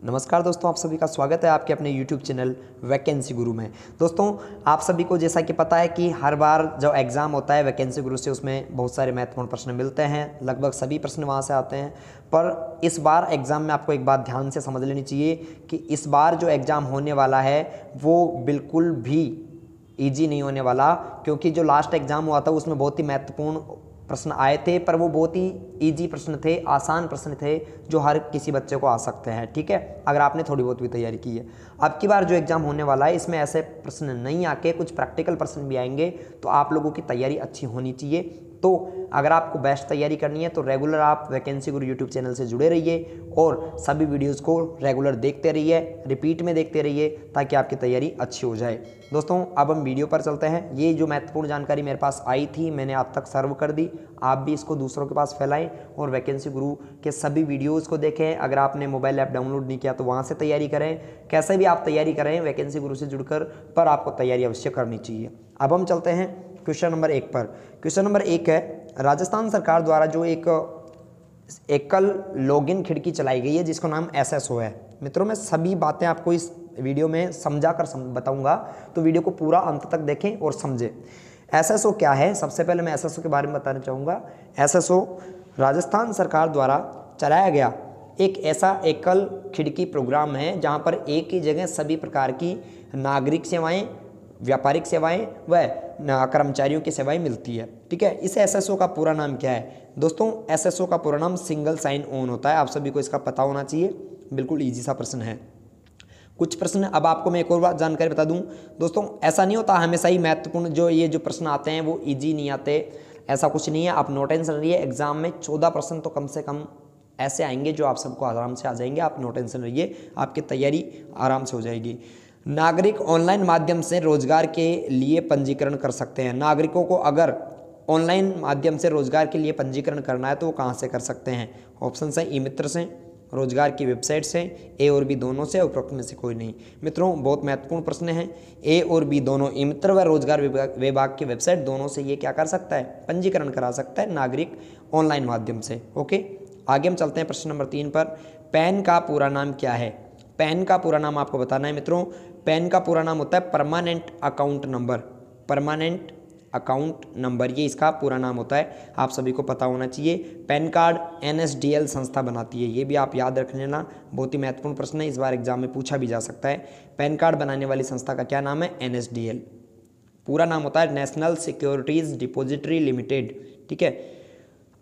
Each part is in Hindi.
नमस्कार दोस्तों, आप सभी का स्वागत है आपके अपने YouTube चैनल वैकेंसी गुरु में। दोस्तों, आप सभी को जैसा कि पता है कि हर बार जो एग्ज़ाम होता है वैकेंसी गुरु से, उसमें बहुत सारे महत्वपूर्ण प्रश्न मिलते हैं। लगभग सभी प्रश्न वहाँ से आते हैं। पर इस बार एग्ज़ाम में आपको एक बात ध्यान से समझ लेनी चाहिए कि इस बार जो एग्ज़ाम होने वाला है वो बिल्कुल भी ईजी नहीं होने वाला, क्योंकि जो लास्ट एग्ज़ाम हुआ था उसमें बहुत ही महत्वपूर्ण प्रश्न आए थे, पर वो बहुत ही इजी प्रश्न थे, आसान प्रश्न थे जो हर किसी बच्चे को आ सकते हैं। ठीक है, अगर आपने थोड़ी बहुत भी तैयारी की है। अब की बार जो एग्ज़ाम होने वाला है इसमें ऐसे प्रश्न नहीं आके कुछ प्रैक्टिकल प्रश्न भी आएंगे, तो आप लोगों की तैयारी अच्छी होनी चाहिए। तो अगर आपको बेस्ट तैयारी करनी है तो रेगुलर आप वैकेंसी गुरु यूट्यूब चैनल से जुड़े रहिए और सभी वीडियोज़ को रेगुलर देखते रहिए, रिपीट में देखते रहिए, ताकि आपकी तैयारी अच्छी हो जाए। दोस्तों, अब हम वीडियो पर चलते हैं। ये जो महत्वपूर्ण जानकारी मेरे पास आई थी मैंने आप तक सर्व कर दी। आप भी इसको दूसरों के पास फैलाएं और वैकेंसी गुरु के सभी वीडियोज़ को देखें। अगर आपने मोबाइल ऐप डाउनलोड नहीं किया तो वहाँ से तैयारी करें। कैसे भी आप तैयारी करें वैकेंसी गुरु से जुड़कर, पर आपको तैयारी अवश्य करनी चाहिए। अब हम चलते हैं क्वेश्चन नंबर 1 पर। क्वेश्चन नंबर 1 है, राजस्थान सरकार द्वारा जो एक एकल लॉगिन खिड़की चलाई गई है जिसका नाम SSO है। मित्रों, मैं सभी बातें आपको इस वीडियो में समझा कर बताऊंगा, तो वीडियो को पूरा अंत तक देखें और समझें। SSO क्या है? सबसे पहले मैं SSO के बारे में बताना चाहूँगा। SSO राजस्थान सरकार द्वारा चलाया गया एक ऐसा एकल खिड़की प्रोग्राम है जहाँ पर एक ही जगह सभी प्रकार की नागरिक सेवाएँ, व्यापारिक सेवाएं व कर्मचारियों की सेवाएं मिलती है। ठीक है, इस SSO का पूरा नाम क्या है? दोस्तों, SSO का पूरा नाम सिंगल साइन ऑन होता है। आप सभी को इसका पता होना चाहिए। बिल्कुल इजी सा प्रश्न है। कुछ प्रश्न अब आपको मैं एक और बात जानकारी बता दूं। दोस्तों, ऐसा नहीं होता हमेशा ही महत्वपूर्ण जो प्रश्न आते हैं वो इजी नहीं आते, ऐसा कुछ नहीं है। आप नो टेंशन रहिए। एग्जाम में 14 प्रश्न तो कम से कम ऐसे आएंगे जो आप सबको आराम से आ जाएंगे। आप नो टेंशन रहिए, आपकी तैयारी आराम से हो जाएगी। नागरिक ऑनलाइन माध्यम से रोजगार के लिए पंजीकरण कर सकते हैं। नागरिकों को अगर ऑनलाइन माध्यम से रोजगार के लिए पंजीकरण करना है तो वो कहाँ से कर सकते हैं? ऑप्शन है ई मित्र से, रोजगार की वेबसाइट से, ए और बी दोनों से, उपरोक्त में से कोई नहीं। मित्रों, बहुत महत्वपूर्ण प्रश्न है। ए और बी दोनों, ई मित्र व रोजगार विभाग की वेबसाइट दोनों से ये क्या कर सकता है? पंजीकरण करा सकता है नागरिक ऑनलाइन माध्यम से। ओके, आगे हम चलते हैं प्रश्न नंबर 3 पर। पैन का पूरा नाम क्या है? पैन का पूरा नाम आपको बताना है मित्रों। पैन का पूरा नाम होता है permanent account number. Permanent account number, ये इसका पूरा नाम होता है। आप सभी को पता होना चाहिए। पैन कार्ड NSDL संस्था बनाती है, ये भी आप याद रख लेना। बहुत ही महत्वपूर्ण प्रश्न है, इस बार एग्जाम में पूछा भी जा सकता है। पैन कार्ड बनाने वाली संस्था का क्या नाम है? NSDL। पूरा नाम होता है नेशनल सिक्योरिटीज डिपोजिटरी लिमिटेड। ठीक है,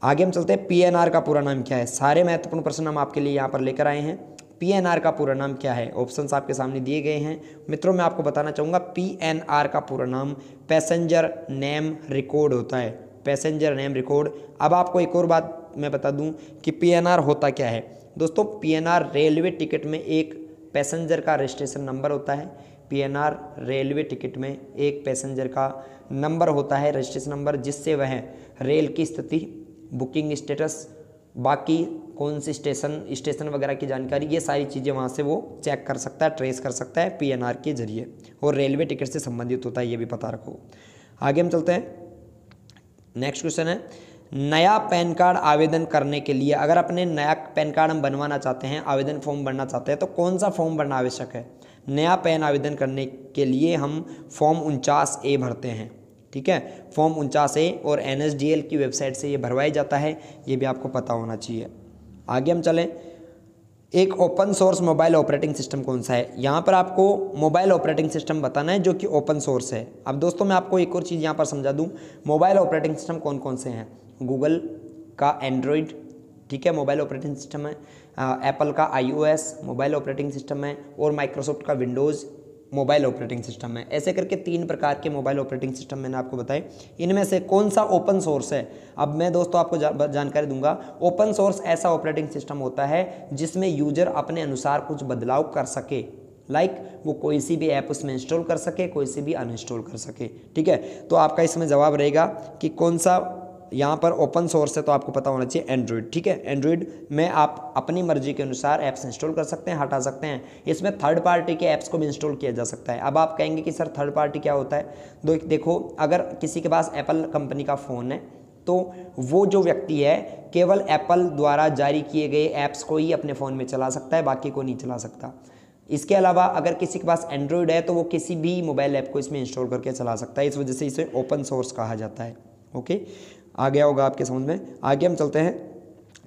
आगे हम चलते हैं। PNR का पूरा नाम क्या है? सारे महत्वपूर्ण प्रश्न हम आपके लिए यहाँ पर लेकर आए हैं। PNR का पूरा नाम क्या है? ऑप्शंस आपके सामने दिए गए हैं। मित्रों, मैं आपको बताना चाहूँगा PNR का पूरा नाम पैसेंजर नेम रिकॉर्ड होता है। Passenger name record. अब आपको एक और बात मैं बता दूं कि PNR होता क्या है। दोस्तों, PNR रेलवे टिकट में एक पैसेंजर का रजिस्ट्रेशन नंबर होता है। PNR रेलवे टिकट में एक पैसेंजर का नंबर होता है, रजिस्ट्रेशन नंबर, जिससे वह रेल की स्थिति, बुकिंग स्टेटस, बाकी कौन सी स्टेशन वगैरह की जानकारी, ये सारी चीज़ें वहाँ से वो चेक कर सकता है, ट्रेस कर सकता है PNR के जरिए, और रेलवे टिकट से संबंधित होता है, ये भी पता रखो। आगे हम चलते हैं। नेक्स्ट क्वेश्चन है, नया पैन कार्ड आवेदन करने के लिए, अगर अपने नया पैन कार्ड हम बनवाना चाहते हैं, आवेदन फॉर्म भरना चाहते हैं, तो कौन सा फॉर्म भरना आवश्यक है? नया पैन आवेदन करने के लिए हम फॉर्म 49A भरते हैं। ठीक है, फॉर्म 49A और NSDL की वेबसाइट से ये भरवाया जाता है, ये भी आपको पता होना चाहिए। आगे हम चलें। एक open source mobile operating system कौन सा है? यहाँ पर आपको मोबाइल ऑपरेटिंग सिस्टम बताना है जो कि ओपन सोर्स है। अब दोस्तों, मैं आपको एक और चीज़ यहाँ पर समझा दूँ। मोबाइल ऑपरेटिंग सिस्टम कौन कौन से हैं? गूगल का एंड्रॉयड, ठीक है, मोबाइल ऑपरेटिंग सिस्टम है। एप्पल का iOS मोबाइल ऑपरेटिंग सिस्टम है, और माइक्रोसॉफ्ट का विंडोज़ मोबाइल ऑपरेटिंग सिस्टम है। ऐसे करके 3 प्रकार के मोबाइल ऑपरेटिंग सिस्टम मैंने आपको बताए। इनमें से कौन सा ओपन सोर्स है? अब मैं दोस्तों आपको जानकारी दूंगा। ओपन सोर्स ऐसा ऑपरेटिंग सिस्टम होता है जिसमें यूजर अपने अनुसार कुछ बदलाव कर सके, वो कोई सी भी ऐप उसमें इंस्टॉल कर सके, कोई सी भी अनइंस्टॉल कर सके। ठीक है, तो आपका इसमें जवाब रहेगा कि कौन सा यहाँ पर ओपन सोर्स है, तो आपको पता होना चाहिए एंड्रॉयड। ठीक है, एंड्रॉयड में आप अपनी मर्जी के अनुसार ऐप्स इंस्टॉल कर सकते हैं, हटा सकते हैं। इसमें थर्ड पार्टी के ऐप्स को भी इंस्टॉल किया जा सकता है। अब आप कहेंगे कि सर थर्ड पार्टी क्या होता है? देखो, अगर किसी के पास एप्पल कंपनी का फ़ोन है, तो वो जो व्यक्ति है केवल एप्पल द्वारा जारी किए गए ऐप्स को ही अपने फ़ोन में चला सकता है, बाकी को नहीं चला सकता। इसके अलावा अगर किसी के पास एंड्रॉयड है तो वो किसी भी मोबाइल ऐप को इसमें इंस्टॉल करके चला सकता है, इस वजह से इसे ओपन सोर्स कहा जाता है। ओके, आ गया होगा आपके समझ में। आगे हम चलते हैं,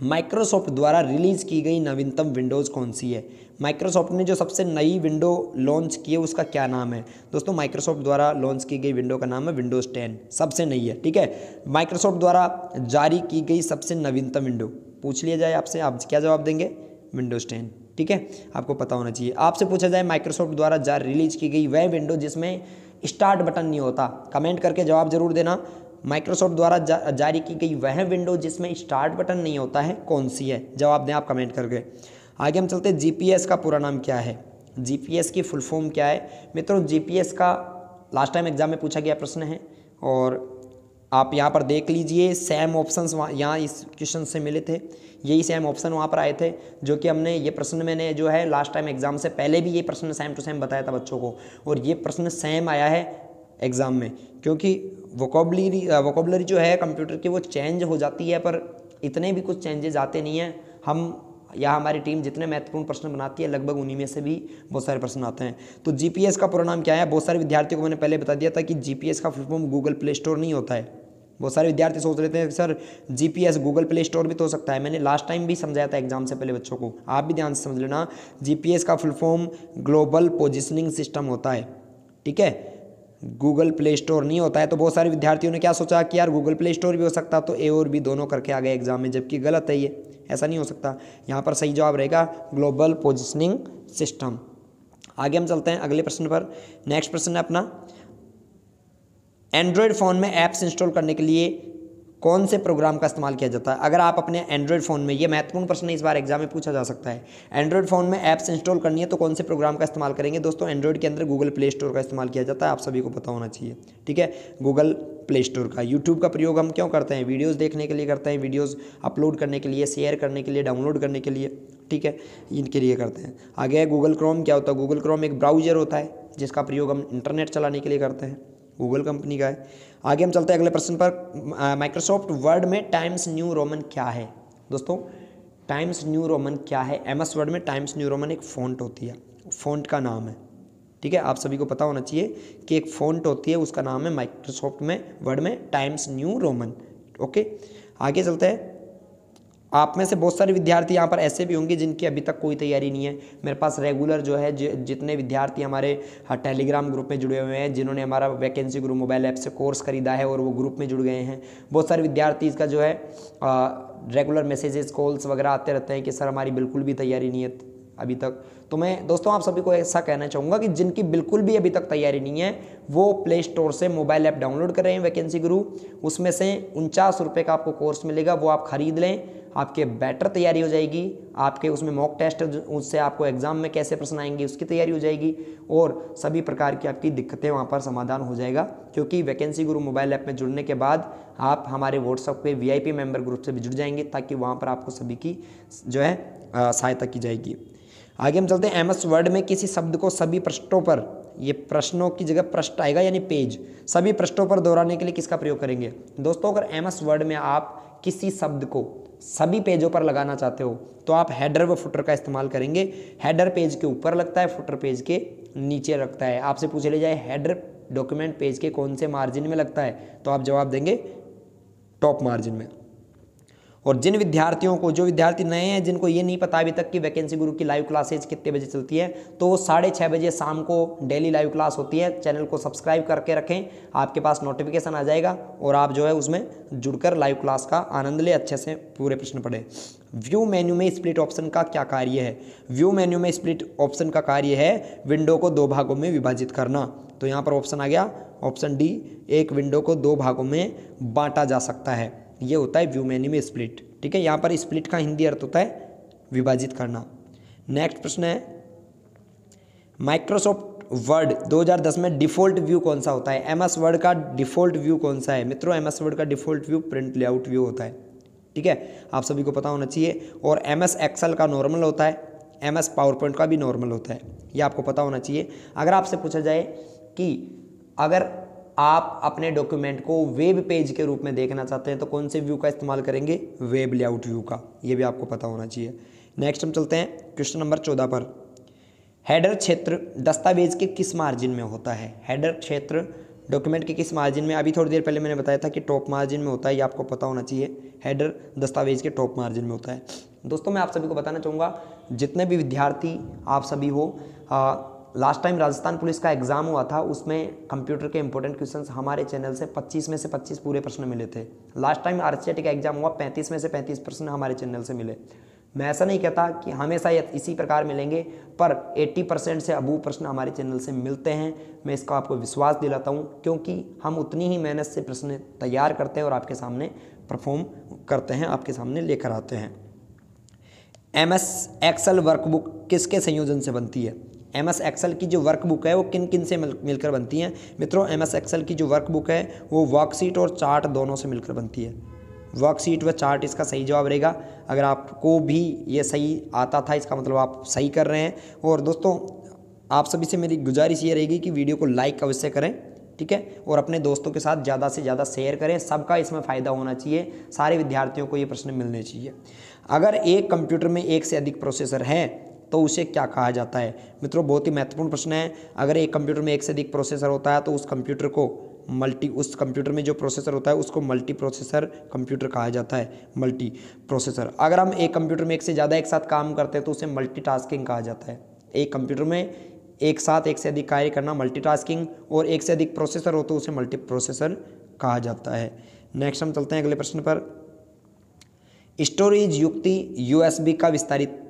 माइक्रोसॉफ्ट द्वारा रिलीज़ की गई नवीनतम विंडोज़ कौन सी है? माइक्रोसॉफ्ट ने जो सबसे नई विंडो लॉन्च की है उसका क्या नाम है? दोस्तों माइक्रोसॉफ्ट द्वारा लॉन्च की गई विंडो का नाम है विंडोज़ 10, सबसे नई है। ठीक है, माइक्रोसॉफ्ट द्वारा जारी की गई सबसे नवीनतम विंडो पूछ लिया जाए आपसे, आप क्या जवाब देंगे? विंडोज़ 10। ठीक है, आपको पता होना चाहिए। आपसे पूछा जाए माइक्रोसॉफ्ट द्वारा रिलीज की गई वह विंडो जिसमें स्टार्ट बटन नहीं होता, कमेंट करके जवाब जरूर देना। माइक्रोसॉफ्ट द्वारा जारी की गई वह विंडो जिसमें स्टार्ट बटन नहीं होता है कौन सी है? जवाब दें आप कमेंट करके। आगे हम चलते हैं, जीपीएस का पूरा नाम क्या है? जीपीएस की फुल फॉर्म क्या है? मित्रों जीपीएस का लास्ट टाइम एग्जाम में पूछा गया प्रश्न है और आप यहाँ पर देख लीजिए, सेम ऑप्शंस यहाँ इस क्वेश्चन से मिले थे, यही सेम ऑप्शन वहाँ पर आए थे, जो कि हमने ये प्रश्न मैंने जो है लास्ट टाइम एग्जाम से पहले भी ये प्रश्न सेम टू सेम बताया था बच्चों को, और ये प्रश्न सेम आया है एग्ज़ाम में, क्योंकि वोकेबलरी जो है कंप्यूटर की वो चेंज हो जाती है, पर इतने भी कुछ चेंजेस आते नहीं हैं। हम या हमारी टीम जितने महत्वपूर्ण प्रश्न बनाती है लगभग उन्हीं में से भी बहुत सारे प्रश्न आते हैं। तो जीपीएस का पूरा नाम क्या है? बहुत सारे विद्यार्थियों को मैंने पहले बता दिया था कि जीपीएस का full form Google play store नहीं होता है। बहुत सारे विद्यार्थी सोच लेते हैं sir GPS Google play store भी तो हो सकता है। मैंने लास्ट टाइम भी समझाया था एग्जाम से पहले बच्चों को, आप भी ध्यान से समझ लेना। जीपीएस का full form global positioning system होता है। ठीक है, गूगल प्ले स्टोर नहीं होता है। तो बहुत सारे विद्यार्थियों ने क्या सोचा कि यार गूगल प्ले स्टोर भी हो सकता, तो ए और बी दोनों करके आ गए एग्जाम में, जबकि गलत है, ये ऐसा नहीं हो सकता। यहाँ पर सही जवाब रहेगा ग्लोबल पोजिशनिंग सिस्टम। आगे हम चलते हैं अगले प्रश्न पर। नेक्स्ट प्रश्न है अपना, एंड्रॉयड फ़ोन में ऐप्स इंस्टॉल करने के लिए कौन से प्रोग्राम का इस्तेमाल किया जाता है? अगर आप अपने एंड्रॉयड फ़ोन में, ये महत्वपूर्ण प्रश्न इस बार एग्जाम में पूछा जा सकता है, एंड्रॉयड फ़ोन में ऐप्स इंस्टॉल करनी है तो कौन से प्रोग्राम का इस्तेमाल करेंगे? दोस्तों एंड्रॉयड के अंदर गूगल प्ले स्टोर का इस्तेमाल किया जाता है, आप सभी को पता होना चाहिए। ठीक है, गूगल प्ले स्टोर का। यूट्यूब का प्रयोग हम क्यों करते हैं? वीडियोज़ देखने के लिए करते हैं, वीडियोज़ अपलोड करने के लिए, शेयर करने के लिए, डाउनलोड करने के लिए। ठीक है, इनके लिए करते हैं। आगे है गूगल क्रोम। क्या होता है? गूगल क्रोम एक ब्राउज़र होता है जिसका प्रयोग हम इंटरनेट चलाने के लिए करते हैं, गूगल कंपनी का है। आगे हम चलते हैं अगले प्रश्न पर। माइक्रोसॉफ्ट वर्ड में टाइम्स न्यू रोमन क्या है? दोस्तों टाइम्स न्यू रोमन क्या है? एमएस वर्ड में टाइम्स न्यू रोमन एक फ़ॉन्ट होती है, फ़ॉन्ट का नाम है। ठीक है, आप सभी को पता होना चाहिए कि एक फ़ॉन्ट होती है, उसका नाम है माइक्रोसॉफ्ट में वर्ड में टाइम्स न्यू रोमन। ओके, आगे चलते हैं। आप में से बहुत सारे विद्यार्थी यहाँ पर ऐसे भी होंगे जिनकी अभी तक कोई तैयारी नहीं है। मेरे पास रेगुलर जो है जितने विद्यार्थी हमारे टेलीग्राम ग्रुप में जुड़े हुए हैं, जिन्होंने हमारा वैकेंसी गुरु मोबाइल ऐप से कोर्स खरीदा है और वो ग्रुप में जुड़ गए हैं, बहुत सारे विद्यार्थी इसका जो है रेगुलर मैसेजेस कॉल्स वगैरह आते रहते हैं कि सर हमारी बिल्कुल भी तैयारी नहीं है अभी तक। तो मैं दोस्तों आप सभी को ऐसा कहना चाहूँगा कि जिनकी बिल्कुल भी अभी तक तैयारी नहीं है वो प्ले स्टोर से मोबाइल ऐप डाउनलोड कर रहे हैं वैकेंसी गुरु, उसमें से 49 रुपये का आपको कोर्स मिलेगा, वो आप खरीद लें, आपके बेटर तैयारी हो जाएगी। आपके उसमें मॉक टेस्ट, उससे आपको एग्जाम में कैसे प्रश्न आएंगे उसकी तैयारी हो जाएगी, और सभी प्रकार की आपकी दिक्कतें वहाँ पर समाधान हो जाएगा। क्योंकि वैकेंसी गुरु मोबाइल ऐप में जुड़ने के बाद आप हमारे व्हाट्सएप पे VIP मेंबर ग्रुप से भी जुड़ जाएंगे, ताकि वहाँ पर आपको सभी की जो है सहायता की जाएगी। आगे हम चलते हैं। एमएस वर्ड में किसी शब्द को सभी पृष्ठों पर, ये प्रश्नों की जगह पृष्ठ आएगा यानी पेज, सभी पृष्ठों पर दोहराने के लिए किसका प्रयोग करेंगे? दोस्तों अगर एमएस वर्ड में आप किसी शब्द को सभी पेजों पर लगाना चाहते हो तो आप हेडर व फुटर का इस्तेमाल करेंगे। हेडर पेज के ऊपर लगता है, फुटर पेज के नीचे लगता है। आपसे पूछ लिया जाए हेडर डॉक्यूमेंट पेज के कौन से मार्जिन में लगता है, तो आप जवाब देंगे टॉप मार्जिन में। और जिन विद्यार्थियों को, जो विद्यार्थी नए हैं जिनको ये नहीं पता अभी तक कि वैकेंसी गुरु की लाइव क्लासेज कितने बजे चलती है, तो वो 6:30 बजे शाम को डेली लाइव क्लास होती है। चैनल को सब्सक्राइब करके रखें, आपके पास नोटिफिकेशन आ जाएगा और आप जो है उसमें जुड़कर लाइव क्लास का आनंद लें, अच्छे से पूरे प्रश्न पढ़ें। व्यू मेन्यू में स्प्लिट ऑप्शन का क्या कार्य है? व्यू मेन्यू में स्प्लिट ऑप्शन का कार्य है विंडो को 2 भागों में विभाजित करना। तो यहाँ पर ऑप्शन आ गया ऑप्शन डी, एक विंडो को 2 भागों में बांटा जा सकता है, ये होता है व्यू मेन्यू में स्प्लिट। ठीक है, यहाँ पर स्प्लिट का हिंदी अर्थ होता है विभाजित करना। नेक्स्ट प्रश्न है, माइक्रोसॉफ्ट वर्ड 2010 में डिफ़ॉल्ट व्यू कौन सा होता है? एमएस वर्ड का डिफ़ॉल्ट व्यू कौन सा है? मित्रों एमएस वर्ड का default view print layout view होता है। ठीक है, आप सभी को पता होना चाहिए। और एमएस एक्सेल का नॉर्मल होता है, एमएस पावर पॉइंट का भी नॉर्मल होता है, ये आपको पता होना चाहिए। अगर आपसे पूछा जाए कि अगर आप अपने डॉक्यूमेंट को वेब पेज के रूप में देखना चाहते हैं तो कौन से व्यू का इस्तेमाल करेंगे, वेब लेआउट व्यू का, ये भी आपको पता होना चाहिए। नेक्स्ट हम चलते हैं क्वेश्चन नंबर 14 पर। हेडर क्षेत्र दस्तावेज के किस मार्जिन में होता है? हेडर क्षेत्र डॉक्यूमेंट के किस मार्जिन में? अभी थोड़ी देर पहले मैंने बताया था कि टॉप मार्जिन में होता है, ये आपको पता होना चाहिए। हेडर दस्तावेज के टॉप मार्जिन में होता है। दोस्तों मैं आप सभी को बताना चाहूँगा, जितने भी विद्यार्थी आप सभी हो, लास्ट टाइम राजस्थान पुलिस का एग्जाम हुआ था, उसमें कंप्यूटर के इंपॉर्टेंट क्वेश्चंस हमारे चैनल से 25 में से 25 पूरे प्रश्न मिले थे। लास्ट टाइम आरसीईटी का एग्जाम हुआ, 35 में से 35 प्रश्न हमारे चैनल से मिले। मैं ऐसा नहीं कहता कि हमेशा इसी प्रकार मिलेंगे, पर 80% से अबू प्रश्न हमारे चैनल से मिलते हैं। मैं इसका आपको विश्वास दिलाता हूँ, क्योंकि हम उतनी ही मेहनत से प्रश्न तैयार करते हैं और आपके सामने परफॉर्म करते हैं, आपके सामने लेकर आते हैं। MS एक्सेल वर्कबुक किसके संयोजन से बनती है? MS एक्सेल की जो वर्कबुक है वो किन किन से मिलकर बनती है? मित्रों MS एक्सेल की जो वर्कबुक है वो वर्कशीट और चार्ट दोनों से मिलकर बनती है। वर्कशीट व चार्ट इसका सही जवाब रहेगा। अगर आपको भी ये सही आता था, इसका मतलब आप सही कर रहे हैं। और दोस्तों आप सभी से मेरी गुजारिश ये रहेगी कि वीडियो को लाइक अवश्य करें, ठीक है, और अपने दोस्तों के साथ ज़्यादा से ज़्यादा शेयर करें। सबका इसमें फ़ायदा होना चाहिए, सारे विद्यार्थियों को ये प्रश्न मिलने चाहिए। अगर एक कंप्यूटर में एक से अधिक प्रोसेसर हैं तो उसे क्या कहा जाता है? मित्रों बहुत ही महत्वपूर्ण प्रश्न है। अगर एक कंप्यूटर में एक से अधिक प्रोसेसर होता है तो उस कंप्यूटर में जो प्रोसेसर होता है उसको मल्टी प्रोसेसर कंप्यूटर कहा जाता है, मल्टी प्रोसेसर। अगर हम एक कंप्यूटर में एक से ज़्यादा एक साथ काम करते हैं तो उसे मल्टीटास्किंग कहा जाता है। एक कंप्यूटर में एक साथ एक से अधिक कार्य करना मल्टीटास्किंग, और एक से अधिक प्रोसेसर हो तो उसे मल्टी प्रोसेसर कहा जाता है। नेक्स्ट हम चलते हैं अगले प्रश्न पर। स्टोरेज युक्ति USB का विस्तारित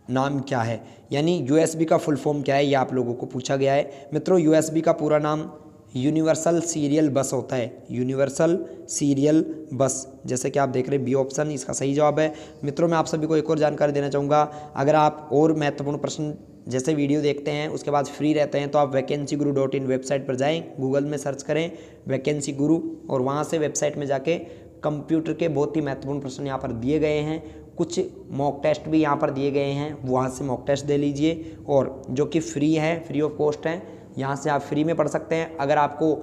नाम क्या है? यानी USB का फुल फॉर्म क्या है, ये आप लोगों को पूछा गया है। मित्रों USB का पूरा नाम यूनिवर्सल सीरियल बस होता है, यूनिवर्सल सीरियल बस। जैसे कि आप देख रहे हैं बी ऑप्शन इसका सही जवाब है। मित्रों मैं आप सभी को एक और जानकारी देना चाहूँगा, अगर आप और महत्वपूर्ण प्रश्न जैसे वीडियो देखते हैं उसके बाद फ्री रहते हैं तो आप vacancyguru.in वेबसाइट पर जाएं, गूगल में सर्च करें वैकेंसी गुरु, और वहाँ से वेबसाइट में जाके कंप्यूटर के बहुत ही महत्वपूर्ण प्रश्न यहाँ पर दिए गए हैं। कुछ मॉक टेस्ट भी यहाँ पर दिए गए हैं, वहाँ से मॉक टेस्ट दे लीजिए, और जो कि फ्री है, फ्री ऑफ कॉस्ट है, यहाँ से आप फ्री में पढ़ सकते हैं। अगर आपको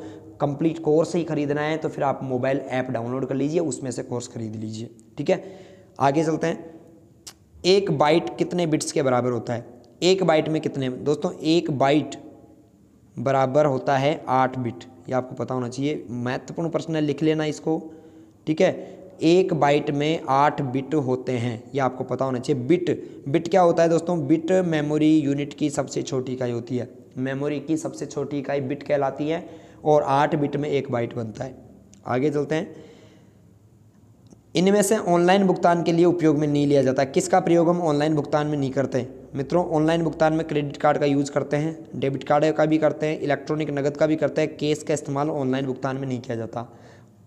कंप्लीट कोर्स ही खरीदना है तो फिर आप मोबाइल ऐप डाउनलोड कर लीजिए, उसमें से कोर्स खरीद लीजिए, ठीक है। आगे चलते हैं। 1 बाइट कितने बिट्स के बराबर होता है? 1 बाइट में कितने? दोस्तों 1 बाइट बराबर होता है 8 बिट, ये आपको पता होना चाहिए। महत्वपूर्ण प्रश्न है, लिख लेना इसको, ठीक है। 1 बाइट में 8 बिट होते हैं, ये आपको पता होना चाहिए। बिट क्या होता है दोस्तों? बिट मेमोरी यूनिट की सबसे छोटी इकाई होती है। मेमोरी की सबसे छोटी इकाई बिट कहलाती है, और 8 बिट में 1 बाइट बनता है। आगे चलते हैं। इनमें से ऑनलाइन भुगतान के लिए उपयोग में नहीं लिया जाता, किसका प्रयोग हम ऑनलाइन भुगतान में नहीं करते? मित्रों ऑनलाइन भुगतान में क्रेडिट कार्ड का यूज़ करते हैं, डेबिट कार्ड का भी करते हैं, इलेक्ट्रॉनिक नकद का भी करते हैं। कैश का इस्तेमाल ऑनलाइन भुगतान में नहीं किया जाता।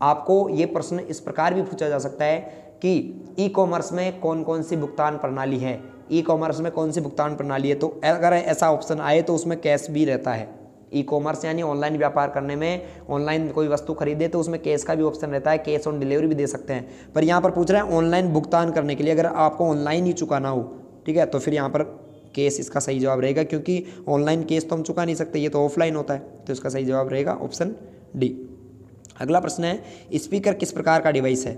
आपको ये प्रश्न इस प्रकार भी पूछा जा सकता है कि ई कॉमर्स में कौन कौन सी भुगतान प्रणाली है, ई कॉमर्स में कौन सी भुगतान प्रणाली है? तो अगर ऐसा ऑप्शन आए तो उसमें कैश भी रहता है। ई कॉमर्स यानी ऑनलाइन व्यापार करने में, ऑनलाइन कोई वस्तु खरीदे तो उसमें कैश का भी ऑप्शन रहता है, कैश ऑन डिलीवरी भी दे सकते हैं। पर यहाँ पर पूछ रहा है ऑनलाइन भुगतान करने के लिए, अगर आपको ऑनलाइन ही चुकाना हो, ठीक है, तो फिर यहाँ पर कैश इसका सही जवाब रहेगा, क्योंकि ऑनलाइन कैश तो हम चुका नहीं सकते, ये तो ऑफलाइन होता है, तो इसका सही जवाब रहेगा ऑप्शन डी। अगला प्रश्न है, स्पीकर किस प्रकार का डिवाइस है?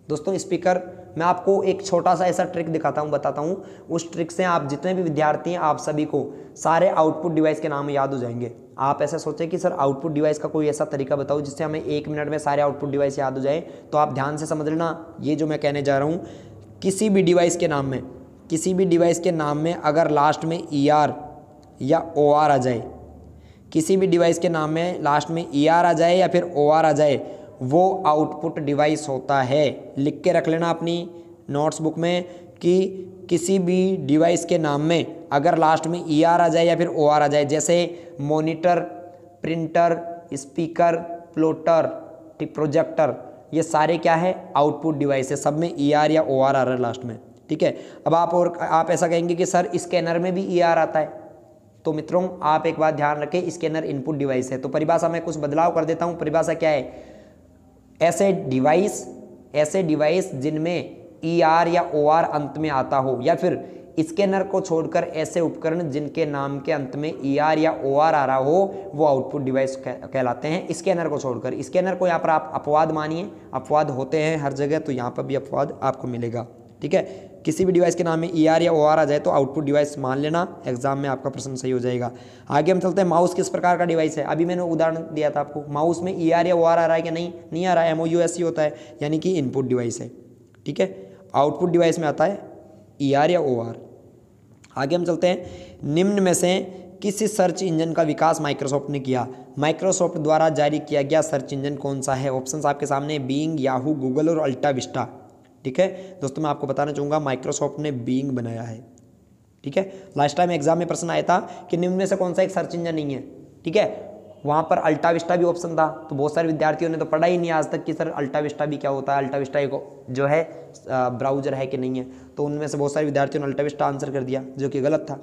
दोस्तों स्पीकर, मैं आपको एक छोटा सा ऐसा ट्रिक दिखाता हूँ, बताता हूँ। उस ट्रिक से आप जितने भी विद्यार्थी हैं आप सभी को सारे आउटपुट डिवाइस के नाम याद हो जाएंगे। आप ऐसा सोचें कि सर आउटपुट डिवाइस का कोई ऐसा तरीका बताओ जिससे हमें 1 मिनट में सारे आउटपुट डिवाइस याद हो जाए। तो आप ध्यान से समझ लेना, ये जो मैं कहने जा रहा हूँ, किसी भी डिवाइस के नाम में अगर लास्ट में ER या OR आ जाए, किसी भी डिवाइस के नाम में लास्ट में ER आ जाए या फिर OR आ जाए, वो आउटपुट डिवाइस होता है। लिख के रख लेना अपनी नोट्स बुक में कि किसी भी डिवाइस के नाम में अगर लास्ट में ER आ जाए या फिर OR आ जाए, जैसे monitor, printer, speaker, plotter, projector, ये सारे क्या है? आउटपुट डिवाइस है। सब में ER या OR आ रहा है लास्ट में, ठीक है। अब आप ऐसा कहेंगे कि सर स्कैनर में भी ER आता है, तो मित्रों आप एक बात ध्यान रखें, स्कैनर इनपुट डिवाइस है। तो परिभाषा में कुछ बदलाव कर देता हूँ। परिभाषा क्या है? ऐसे डिवाइस जिनमें ER या OR अंत में आता हो, या फिर स्कैनर को छोड़कर ऐसे उपकरण जिनके नाम के अंत में ER या OR आ रहा हो वो आउटपुट डिवाइस कहलाते हैं, स्कैनर को छोड़कर। स्कैनर को यहाँ पर आप अपवाद मानिए, अपवाद होते हैं हर जगह, तो यहाँ पर भी अपवाद आपको मिलेगा। ठीक है, किसी भी डिवाइस के नाम में ER या OR आ जाए तो आउटपुट डिवाइस मान लेना, एग्जाम में आपका प्रश्न सही हो जाएगा। आगे हम चलते हैं, माउस किस प्रकार का डिवाइस है। अभी मैंने उदाहरण दिया था आपको, माउस में ER या OR आ रहा है कि नहीं आ रहा है, MOUS होता है, यानी कि इनपुट डिवाइस है। ठीक है, आउटपुट डिवाइस में आता है ER या OR। आगे हम चलते हैं, निम्न में से किस सर्च इंजन का विकास माइक्रोसॉफ्ट ने किया। माइक्रोसॉफ्ट द्वारा जारी किया गया सर्च इंजन कौन सा है। ऑप्शंस आपके सामने, बीइंग, याहू, गूगल और अल्टा विस्टा। ठीक है दोस्तों, मैं आपको बताना चाहूँगा माइक्रोसॉफ्ट ने बीइंग बनाया है। ठीक है, लास्ट टाइम एग्जाम में प्रश्न आया था कि निम्न में से कौन सा एक सर्च इंजन नहीं है। ठीक है, वहाँ पर अल्टा विस्टा भी ऑप्शन था, तो बहुत सारे विद्यार्थियों ने तो पढ़ा ही नहीं आज तक कि सर अल्टा विस्टा भी क्या होता है, अल्टा विस्टा एक जो है ब्राउजर है कि नहीं है। तो उनमें से बहुत सारे विद्यार्थियों ने अल्टा विस्टा आंसर कर दिया, जो कि गलत था।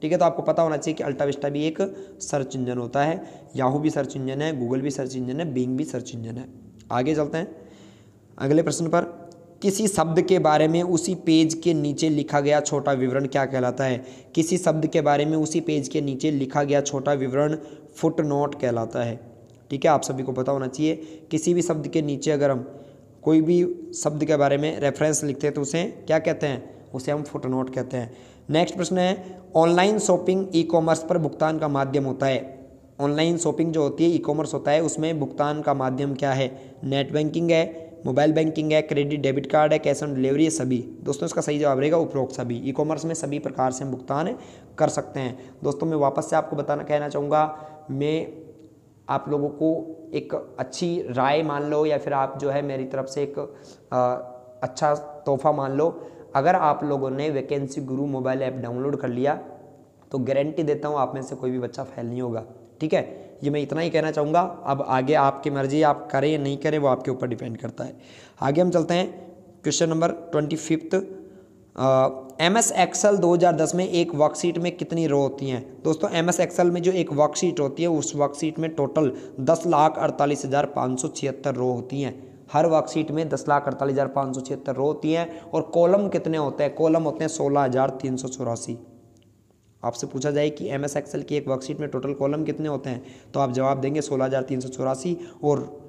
ठीक है, तो आपको पता होना चाहिए कि अल्टा विस्टा भी एक सर्च इंजन होता है, याहू भी सर्च इंजन है, गूगल भी सर्च इंजन है, बीइंग भी सर्च इंजन है। आगे चलते हैं अगले प्रश्न पर, किसी शब्द के बारे में उसी पेज के नीचे लिखा गया छोटा विवरण क्या कहलाता है। किसी शब्द के बारे में उसी पेज के नीचे लिखा गया छोटा विवरण फुटनोट कहलाता है। ठीक है, आप सभी को पता होना चाहिए, किसी भी शब्द के नीचे अगर हम कोई भी शब्द के बारे में रेफरेंस लिखते हैं तो उसे क्या कहते हैं, उसे हम फुटनोट कहते हैं। नेक्स्ट प्रश्न है, ऑनलाइन शॉपिंग ई कॉमर्स पर भुगतान का माध्यम होता है। ऑनलाइन शॉपिंग जो होती है ई कॉमर्स होता है, उसमें भुगतान का माध्यम क्या है। नेट बैंकिंग है, मोबाइल बैंकिंग है, क्रेडिट डेबिट कार्ड है, कैश ऑन डिलीवरी है, सभी। दोस्तों इसका सही जवाब रहेगा उपरोक्त सभी। ई कॉमर्स में सभी प्रकार से हम भुगतान कर सकते हैं। दोस्तों मैं वापस से आपको कहना चाहूँगा, मैं आप लोगों को एक अच्छी राय मान लो या फिर आप जो है मेरी तरफ से एक अच्छा तोहफा मान लो, अगर आप लोगों ने वैकेंसी गुरु मोबाइल ऐप डाउनलोड कर लिया तो गारंटी देता हूँ आप में से कोई भी बच्चा फेल नहीं होगा। ठीक है, ये मैं इतना ही कहना चाहूँगा। अब आगे आपकी मर्जी, आप करें या नहीं करें वो आपके ऊपर डिपेंड करता है। आगे हम चलते हैं, क्वेश्चन नंबर 25। MS एक्सेल 2010 में एक वर्कशीट में कितनी रो होती हैं। दोस्तों MS एक्सेल में जो एक वर्कशीट होती है उस वर्कशीट में टोटल 10,48,576 रो होती हैं। हर वर्कशीट में 10,48,576 रो होती हैं। और कॉलम कितने होते हैं, कॉलम होते हैं 16,384। आपसे पूछा जाए कि MS एक्सेल की एक वर्कशीट में टोटल कॉलम कितने होते हैं तो आप जवाब देंगे 16,384 और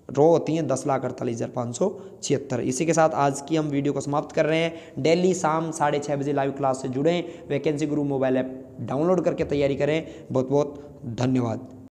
रो होती हैं 10,48,576। इसी के साथ आज की हम वीडियो को समाप्त कर रहे हैं। डेली शाम 6:30 बजे लाइव क्लास से जुड़ें, वैकेंसी गुरु मोबाइल ऐप डाउनलोड करके तैयारी करें। बहुत बहुत धन्यवाद।